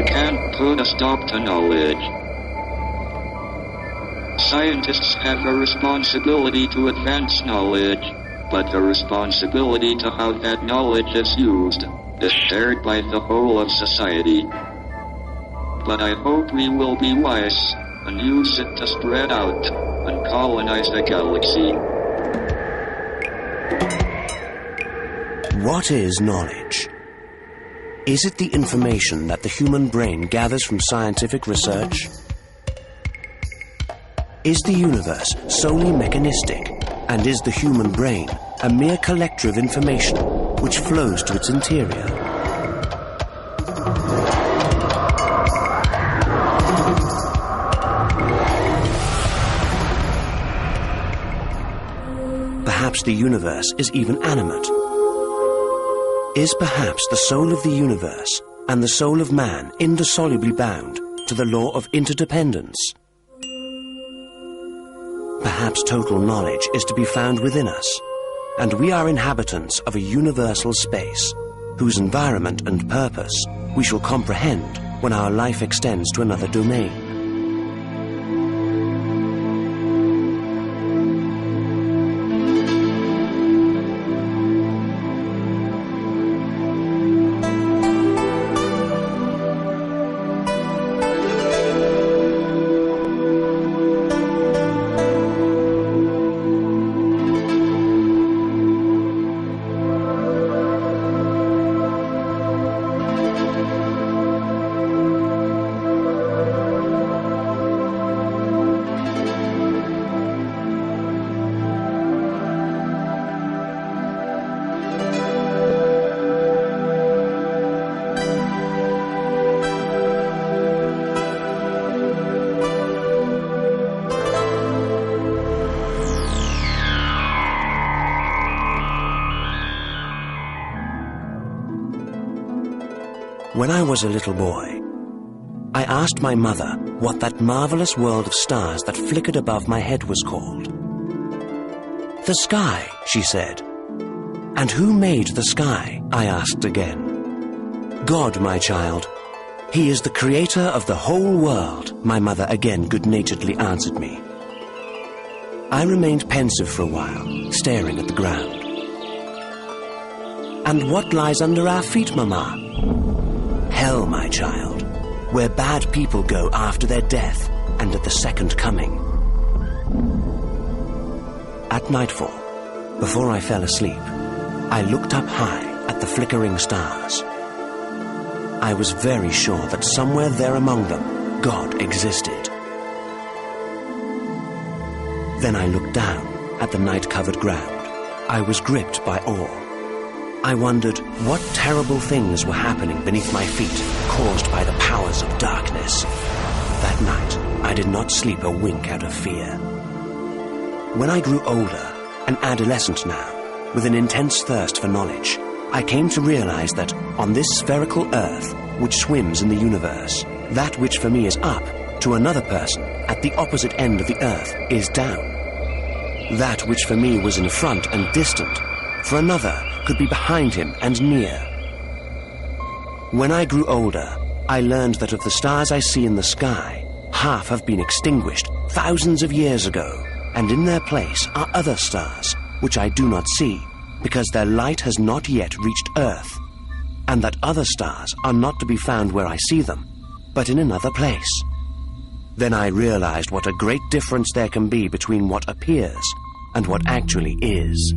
You can't put a stop to knowledge. Scientists have a responsibility to advance knowledge, but the responsibility to how that knowledge is used is shared by the whole of society. But I hope we will be wise and use it to spread out and colonize the galaxy. What is knowledge? Is it the information that the human brain gathers from scientific research? Is the universe solely mechanistic, and is the human brain a mere collector of information which flows to its interior? Perhaps the universe is even animate. Is perhaps the soul of the universe and the soul of man indissolubly bound to the law of interdependence? Perhaps total knowledge is to be found within us, and we are inhabitants of a universal space, whose environment and purpose we shall comprehend when our life extends to another domain. When I was a little boy, I asked my mother what that marvelous world of stars that flickered above my head was called. The sky, she said. And who made the sky? I asked again. God, my child. He is the creator of the whole world, my mother again good-naturedly answered me. I remained pensive for a while, staring at the ground. And what lies under our feet, Mama? Hell, my child, where bad people go after their death and at the second coming. At nightfall, before I fell asleep, I looked up high at the flickering stars. I was very sure that somewhere there among them, God existed. Then I looked down at the night-covered ground. I was gripped by awe. I wondered what terrible things were happening beneath my feet, caused by the powers of darkness. That night, I did not sleep a wink out of fear. When I grew older, an adolescent now, with an intense thirst for knowledge, I came to realize that on this spherical earth, which swims in the universe, that which for me is up, to another person, at the opposite end of the earth, is down. That which for me was in front and distant, for another could be behind him and near. When I grew older, I learned that of the stars I see in the sky, half have been extinguished thousands of years ago, and in their place are other stars, which I do not see, because their light has not yet reached Earth, and that other stars are not to be found where I see them, but in another place. Then I realized what a great difference there can be between what appears and what actually is.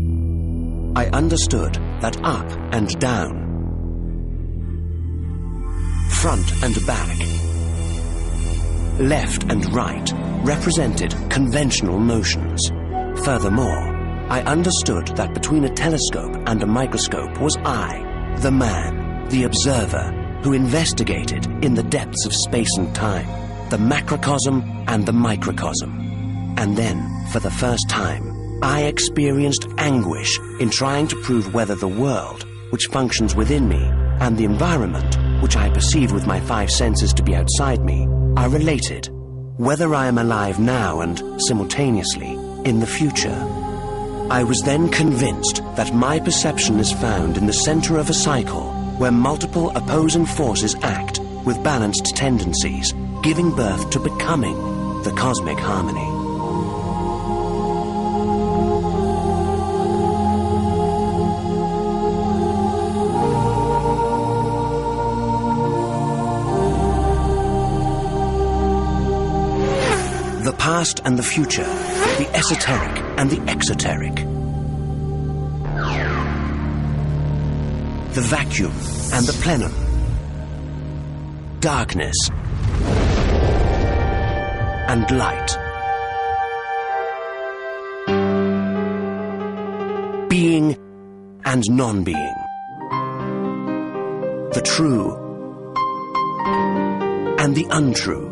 I understood that up and down, front and back, left and right represented conventional notions. Furthermore, I understood that between a telescope and a microscope was I, the man, the observer, who investigated in the depths of space and time, the macrocosm and the microcosm. And then, for the first time, I experienced anguish in trying to prove whether the world, which functions within me, and the environment, which I perceive with my five senses to be outside me, are related, whether I am alive now and, simultaneously, in the future. I was then convinced that my perception is found in the center of a cycle where multiple opposing forces act with balanced tendencies, giving birth to becoming the cosmic harmony. The past and the future, the esoteric and the exoteric. The vacuum and the plenum. Darkness and light. Being and non-being. The true and the untrue.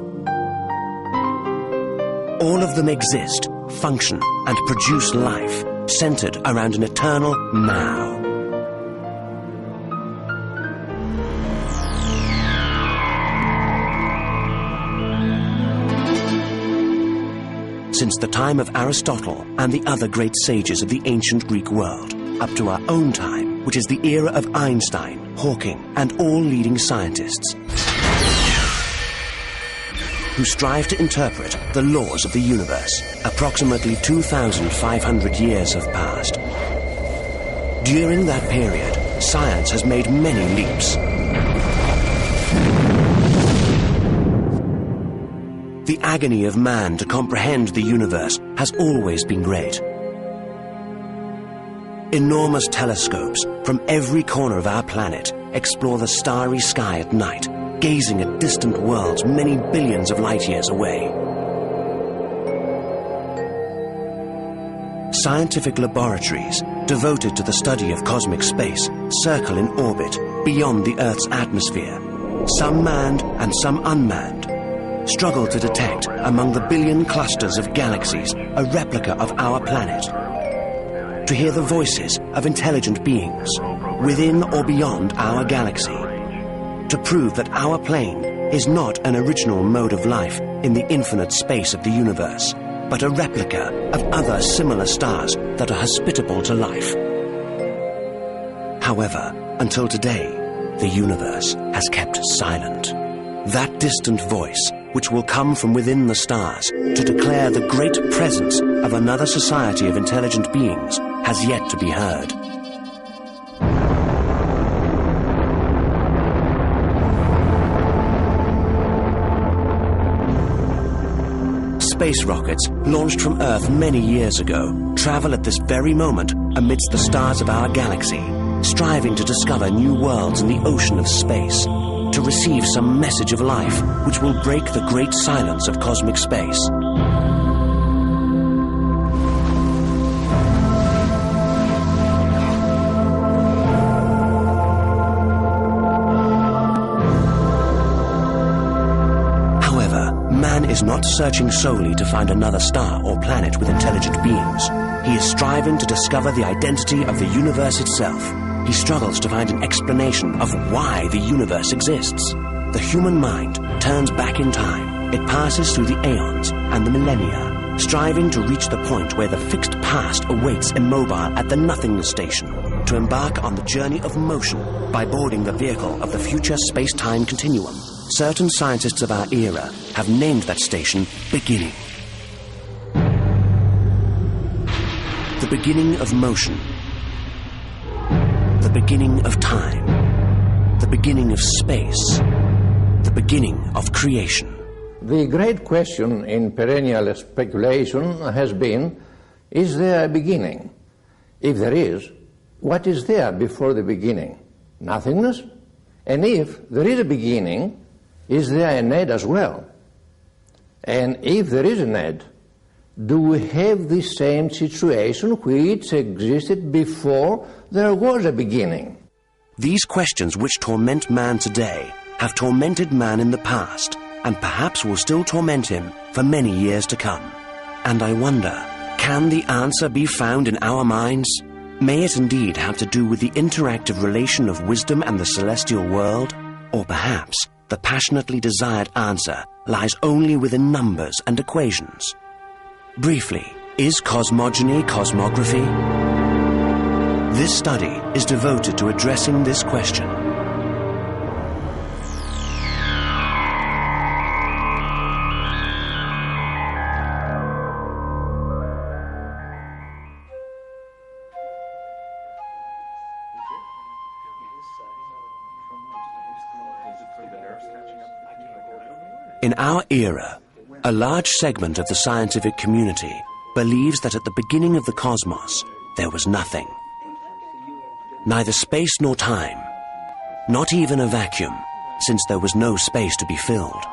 All of them exist, function, and produce life, centered around an eternal now. Since the time of Aristotle and the other great sages of the ancient Greek world, up to our own time, which is the era of Einstein, Hawking, and all leading scientists, who strive to interpret the laws of the universe. Approximately 2,500 years have passed. During that period, science has made many leaps. The agony of man to comprehend the universe has always been great. Enormous telescopes from every corner of our planet explore the starry sky at night, gazing at distant worlds many billions of light years away. Scientific laboratories devoted to the study of cosmic space circle in orbit beyond the Earth's atmosphere. Some manned and some unmanned struggle to detect among the billion clusters of galaxies a replica of our planet, to hear the voices of intelligent beings within or beyond our galaxy, to prove that our plane is not an original mode of life in the infinite space of the universe, but a replica of other similar stars that are hospitable to life. However, until today, the universe has kept silent. That distant voice, which will come from within the stars to declare the great presence of another society of intelligent beings, has yet to be heard. Space rockets, launched from Earth many years ago, travel at this very moment amidst the stars of our galaxy, striving to discover new worlds in the ocean of space, to receive some message of life which will break the great silence of cosmic space. However, man is not searching solely to find another star or planet with intelligent beings. He is striving to discover the identity of the universe itself. He struggles to find an explanation of why the universe exists. The human mind turns back in time. It passes through the aeons and the millennia, striving to reach the point where the fixed past awaits immobile at the nothingness station, to embark on the journey of motion by boarding the vehicle of the future space-time continuum. Certain scientists of our era have named that station Beginning. The beginning of motion. The beginning of time, the beginning of space, the beginning of creation. The great question in perennial speculation has been, is there a beginning? If there is, what is there before the beginning? Nothingness? And if there is a beginning, is there an end as well? And if there is an end, do we have the same situation which existed before there was a beginning? These questions which torment man today have tormented man in the past, and perhaps will still torment him for many years to come. And I wonder, can the answer be found in our minds? May it indeed have to do with the interactive relation of wisdom and the celestial world? Or perhaps the passionately desired answer lies only within numbers and equations? Briefly, is cosmogony cosmography? This study is devoted to addressing this question. In our era, a large segment of the scientific community believes that at the beginning of the cosmos, there was nothing. Neither space nor time, not even a vacuum, since there was no space to be filled.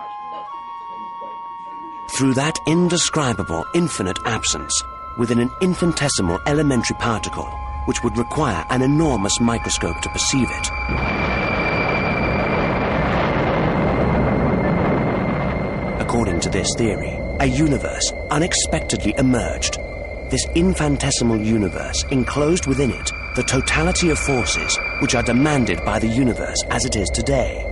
Through that indescribable infinite absence, within an infinitesimal elementary particle, which would require an enormous microscope to perceive it, according to this theory, a universe unexpectedly emerged. This infinitesimal universe enclosed within it the totality of forces which are demanded by the universe as it is today.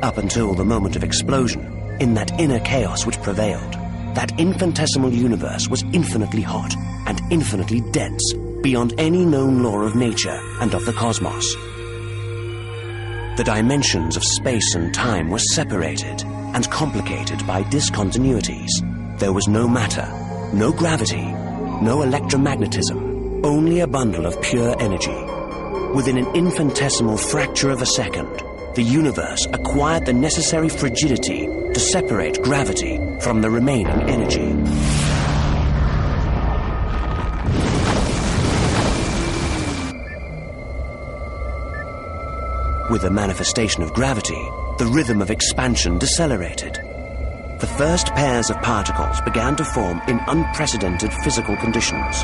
Up until the moment of explosion, in that inner chaos which prevailed, that infinitesimal universe was infinitely hot and infinitely dense, beyond any known law of nature and of the cosmos. The dimensions of space and time were separated and complicated by discontinuities. There was no matter, no gravity, no electromagnetism, only a bundle of pure energy. Within an infinitesimal fracture of a second, the universe acquired the necessary frigidity to separate gravity from the remaining energy. With the manifestation of gravity, the rhythm of expansion decelerated. The first pairs of particles began to form in unprecedented physical conditions.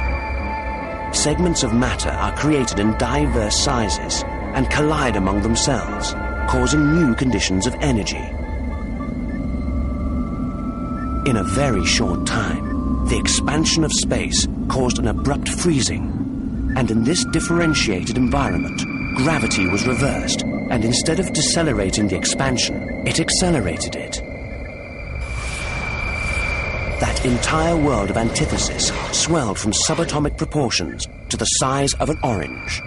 Segments of matter are created in diverse sizes and collide among themselves, causing new conditions of energy. In a very short time, the expansion of space caused an abrupt freezing, and in this differentiated environment, gravity was reversed, and instead of decelerating the expansion, it accelerated it. That entire world of antithesis swelled from subatomic proportions to the size of an orange.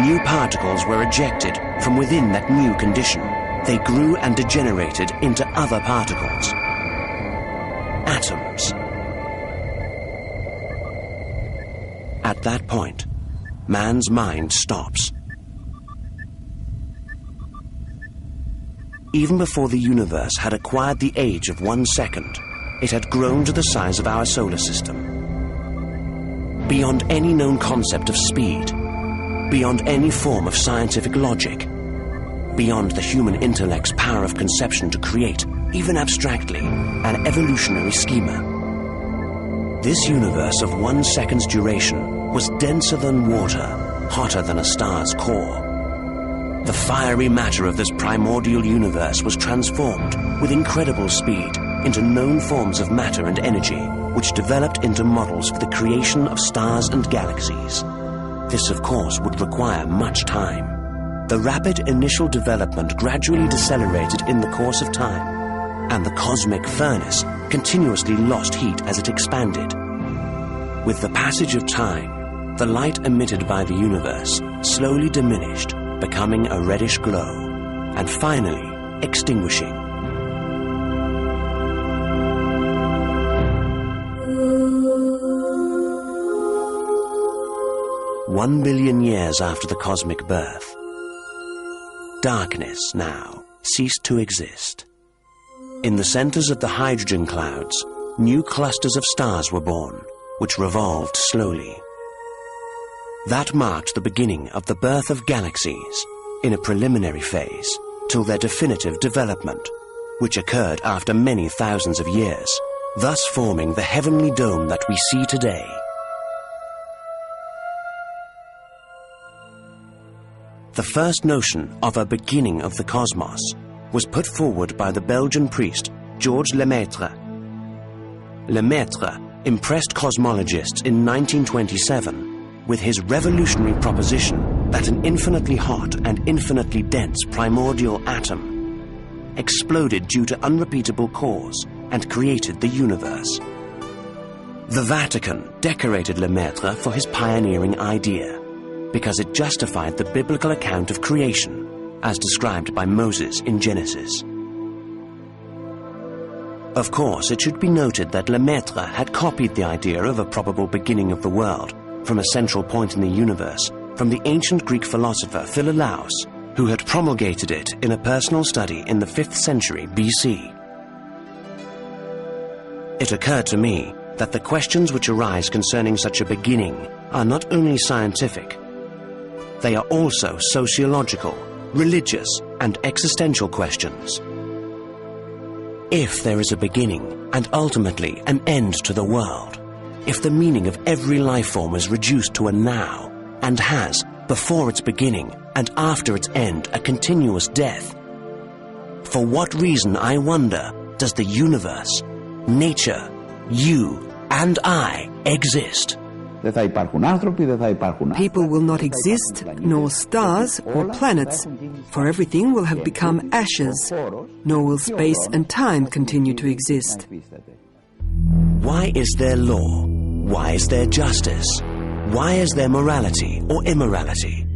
New particles were ejected from within that new condition. They grew and degenerated into other particles. Atoms. At that point, man's mind stops. Even before the universe had acquired the age of 1 second, it had grown to the size of our solar system. Beyond any known concept of speed, beyond any form of scientific logic, beyond the human intellect's power of conception to create, even abstractly, an evolutionary schema. This universe of 1 second's duration was denser than water, hotter than a star's core. The fiery matter of this primordial universe was transformed with incredible speed into known forms of matter and energy, which developed into models for the creation of stars and galaxies. This, of course, would require much time. The rapid initial development gradually decelerated in the course of time, and the cosmic furnace continuously lost heat as it expanded. With the passage of time, the light emitted by the universe slowly diminished, becoming a reddish glow, and finally extinguishing. One billion years after the cosmic birth, darkness now ceased to exist. In the centers of the hydrogen clouds, new clusters of stars were born, which revolved slowly. That marked the beginning of the birth of galaxies in a preliminary phase till their definitive development, which occurred after many thousands of years, thus forming the heavenly dome that we see today. The first notion of a beginning of the cosmos was put forward by the Belgian priest Georges Lemaitre. Lemaitre impressed cosmologists in 1927 with his revolutionary proposition that an infinitely hot and infinitely dense primordial atom exploded due to unrepeatable cause and created the universe. The Vatican decorated Lemaitre for his pioneering idea, because it justified the biblical account of creation, as described by Moses in Genesis. Of course, it should be noted that Lemaitre had copied the idea of a probable beginning of the world from a central point in the universe from the ancient Greek philosopher Philolaus, who had promulgated it in a personal study in the 5th century BC. It occurred to me that the questions which arise concerning such a beginning are not only scientific, they are also sociological, religious, and existential questions. If there is a beginning and ultimately an end to the world, if the meaning of every life form is reduced to a now and has, before its beginning and after its end, a continuous death, for what reason, I wonder, does the universe, nature, you and I exist? People will not exist, nor stars or planets, for everything will have become ashes, nor will space and time continue to exist. Why is there law? Why is there justice? Why is there morality or immorality?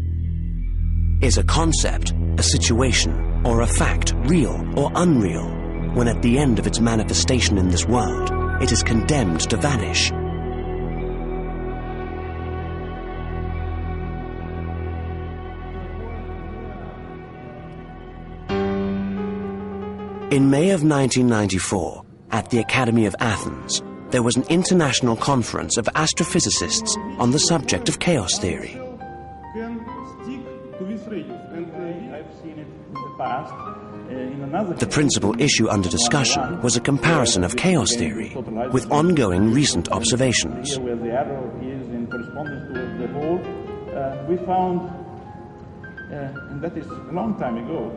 Is a concept, a situation, or a fact real or unreal, when at the end of its manifestation in this world, it is condemned to vanish? In May of 1994, at the Academy of Athens, there was an international conference of astrophysicists on the subject of chaos theory. The principal issue under discussion was a comparison of chaos theory with ongoing recent observations. Where the arrow is in correspondence to the whole, we found, and that is a long time ago,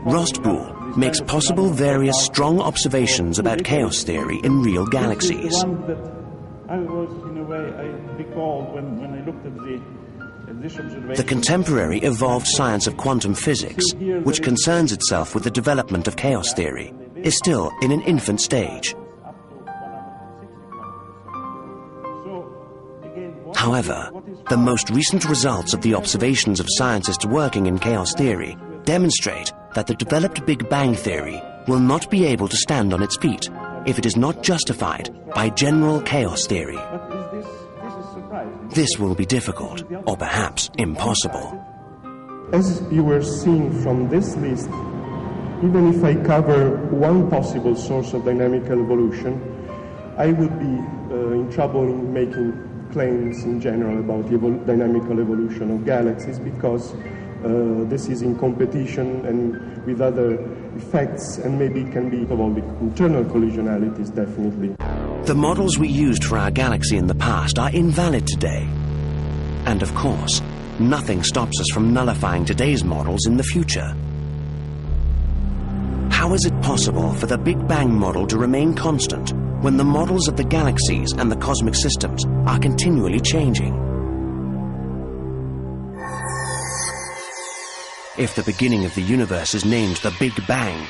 Rostboul makes possible various strong observations about chaos theory in real galaxies. This is one that I was, in a way, I recalled when I looked at this observation. The contemporary evolved science of quantum physics, which concerns itself with the development of chaos theory, is still in an infant stage. However, the most recent results of the observations of scientists working in chaos theory demonstrate that the developed Big Bang theory will not be able to stand on its feet if it is not justified by general chaos theory. This will be difficult, or perhaps impossible. As you were seeing from this list, even if I cover one possible source of dynamical evolution, I would be in trouble in making claims in general about the dynamical evolution of galaxies, because this is in competition and with other effects, and maybe can be involved with internal collisionalities, definitely. The models we used for our galaxy in the past are invalid today. And of course, nothing stops us from nullifying today's models in the future. How is it possible for the Big Bang model to remain constant when the models of the galaxies and the cosmic systems are continually changing? If the beginning of the universe is named the Big Bang,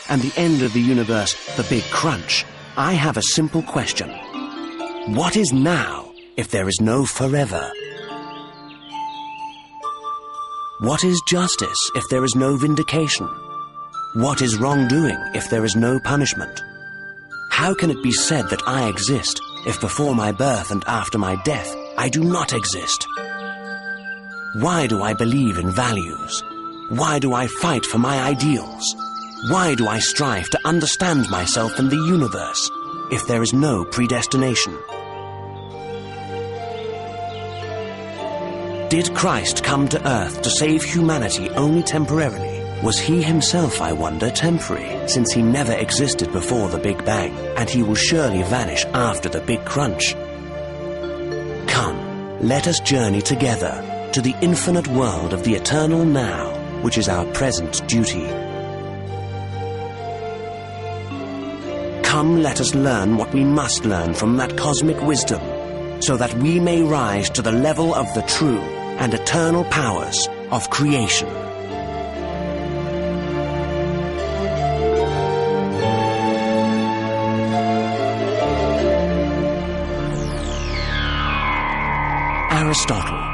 and the end of the universe the Big Crunch, I have a simple question. What is now if there is no forever? What is justice if there is no vindication? What is wrongdoing if there is no punishment? How can it be said that I exist if before my birth and after my death I do not exist? Why do I believe in values? Why do I fight for my ideals? Why do I strive to understand myself and the universe if there is no predestination? Did Christ come to earth to save humanity only temporarily? Was he himself, I wonder, temporary, since he never existed before the Big Bang, and he will surely vanish after the Big Crunch? Come, let us journey together to the infinite world of the eternal now, which is our present duty. Come, let us learn what we must learn from that cosmic wisdom, so that we may rise to the level of the true and eternal powers of creation. Aristotle.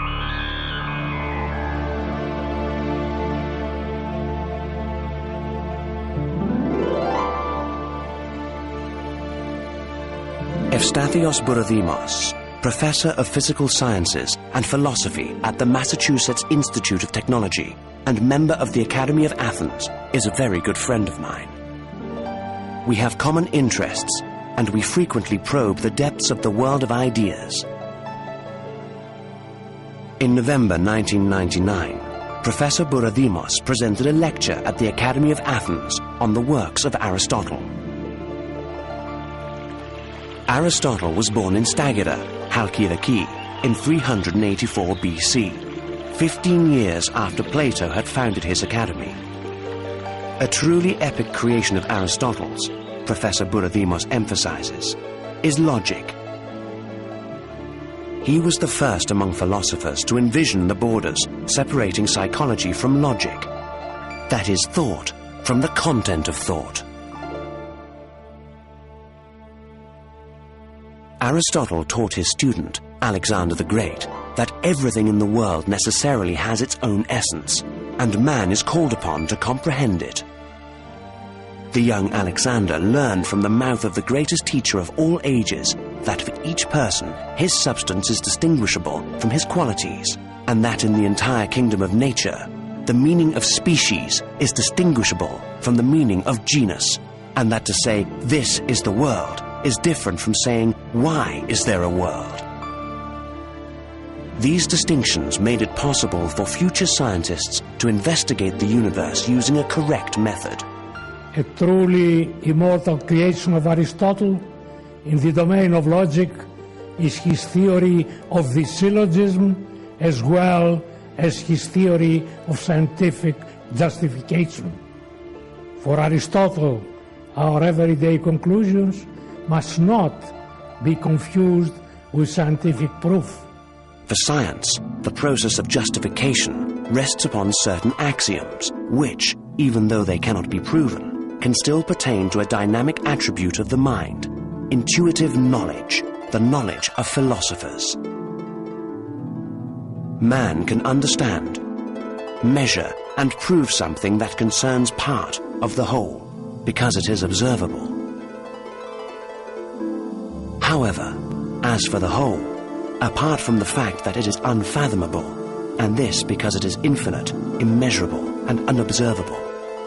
Ευστάθιος Borodimos, professor of physical sciences and philosophy at the Massachusetts Institute of Technology and member of the Academy of Athens, is a very good friend of mine. We have common interests, and we frequently probe the depths of the world of ideas. In November 1999, Professor Buradimos presented a lecture at the Academy of Athens on the works of Aristotle. Aristotle was born in Stagira, Halkidiki, in 384 BC, 15 years after Plato had founded his academy. A truly epic creation of Aristotle's, Professor Buradimos emphasizes, is logic. He was the first among philosophers to envision the borders separating psychology from logic, that is, thought from the content of thought. Aristotle taught his student, Alexander the Great, that everything in the world necessarily has its own essence, and man is called upon to comprehend it. The young Alexander learned from the mouth of the greatest teacher of all ages that for each person his substance is distinguishable from his qualities, and that in the entire kingdom of nature the meaning of species is distinguishable from the meaning of genus, and that to say "this is the world" is different from saying "why is there a world?" These distinctions made it possible for future scientists to investigate the universe using a correct method. A truly immortal creation of Aristotle in the domain of logic is his theory of the syllogism as well as his theory of scientific justification. For Aristotle, our everyday conclusions must not be confused with scientific proof. For science, the process of justification rests upon certain axioms which, even though they cannot be proven, can still pertain to a dynamic attribute of the mind, intuitive knowledge, the knowledge of philosophers. Man can understand, measure, and prove something that concerns part of the whole, because it is observable. However, as for the whole, apart from the fact that it is unfathomable, and this because it is infinite, immeasurable, and unobservable,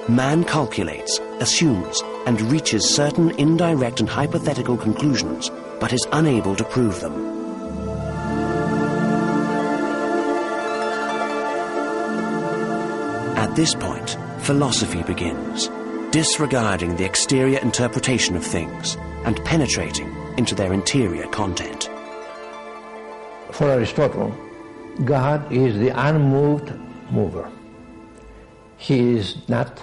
man calculates, assumes, and reaches certain indirect and hypothetical conclusions, but is unable to prove them. At this point, philosophy begins, disregarding the exterior interpretation of things and penetrating into their interior content. For Aristotle, God is the unmoved mover. He is not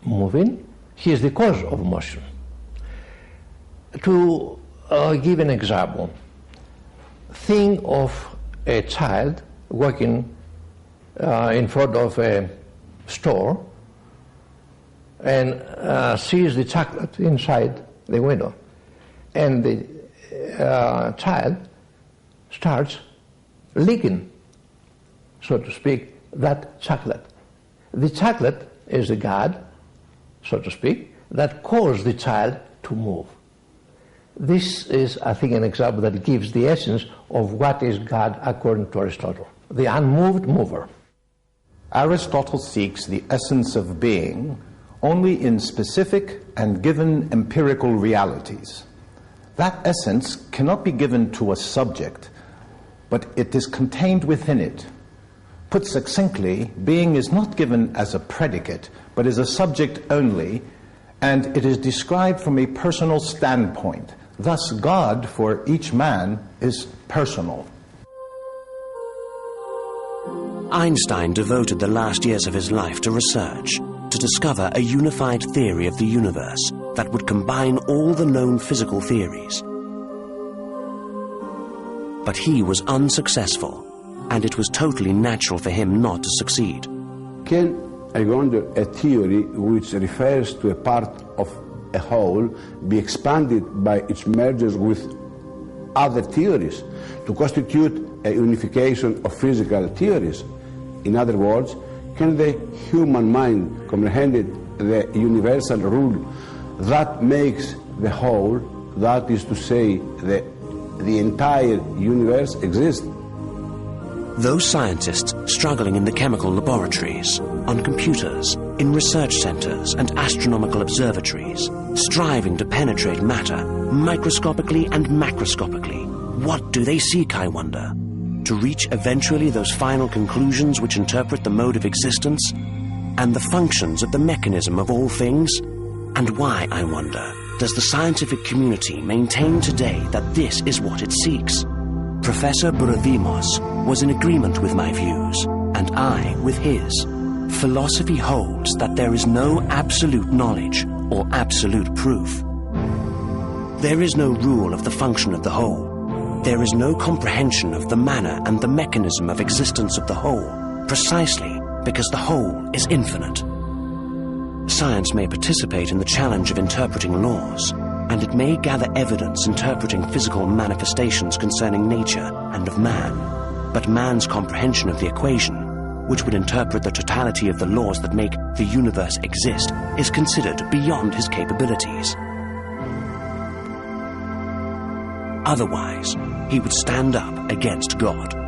moving, he is the cause of motion. To give an example, think of a child walking in front of a store and sees the chocolate inside the window, and the child starts licking, so to speak, that chocolate. The chocolate is the God, so to speak, that caused the child to move. This is, I think, an example that gives the essence of what is God according to Aristotle, the unmoved mover. Aristotle seeks the essence of being only in specific and given empirical realities. That essence cannot be given to a subject, but it is contained within it. Put succinctly, being is not given as a predicate, but is a subject only, and it is described from a personal standpoint. Thus, God, for each man, is personal. Einstein devoted the last years of his life to research, to discover a unified theory of the universe that would combine all the known physical theories. But he was unsuccessful, and it was totally natural for him not to succeed. Can, I wonder, a theory which refers to a part of a whole be expanded by its mergers with other theories to constitute a unification of physical theories? In other words, can the human mind comprehend the universal rule that makes the whole, that is to say, the the entire universe exists. Those scientists struggling in the chemical laboratories, on computers, in research centers and astronomical observatories, striving to penetrate matter microscopically and macroscopically, what do they seek, I wonder? To reach eventually those final conclusions which interpret the mode of existence and the functions of the mechanism of all things? And why, I wonder, does the scientific community maintain today that this is what it seeks? Professor Buradimos was in agreement with my views, and I with his. Philosophy holds that there is no absolute knowledge or absolute proof. There is no rule of the function of the whole. There is no comprehension of the manner and the mechanism of existence of the whole, precisely because the whole is infinite. Science may participate in the challenge of interpreting laws, and it may gather evidence interpreting physical manifestations concerning nature and of man, but man's comprehension of the equation, which would interpret the totality of the laws that make the universe exist, is considered beyond his capabilities. Otherwise, he would stand up against God.